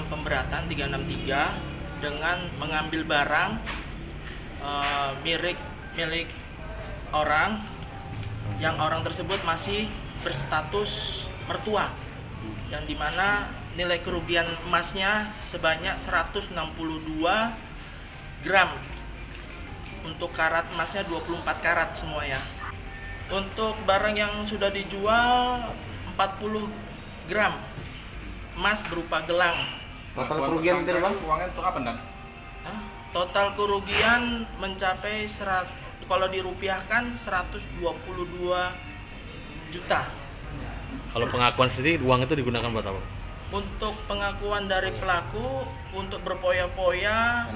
dengan pemberatan 363 dengan mengambil barang milik orang yang orang tersebut masih berstatus mertua, yang dimana nilai kerugian emasnya sebanyak 162 gram. Untuk karat emasnya 24 karat semuanya. Untuk barang yang sudah dijual 40 gram emas berupa gelang. Total kerugian sendiri bang? Uangnya untuk apa dan? Total kerugian mencapai kalau dirupiahkan 122 juta. Kalau pengakuan sendiri uang itu digunakan buat apa? Untuk pengakuan dari pelaku untuk berpoya-poya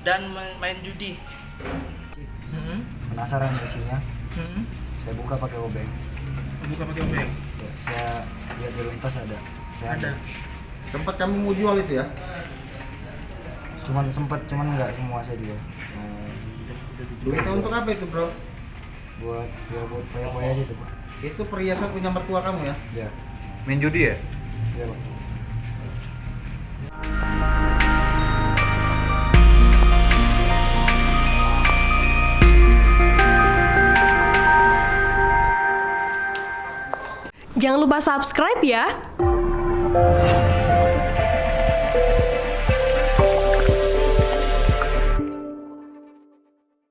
dan main judi. Penasaran isinya, saya buka pakai obeng. Buka pakai obeng. Ya, saya lihat di tas ada. Ada. Tempat kamu mau jual itu ya? Cuman nggak semua saya jual. Duitnya untuk apa itu bro? Buat poya-poya aja tuh, Pak. Itu perhiasan punya mertua kamu ya? Ya. Main judi ya? Iya, Pak. Jangan lupa subscribe ya.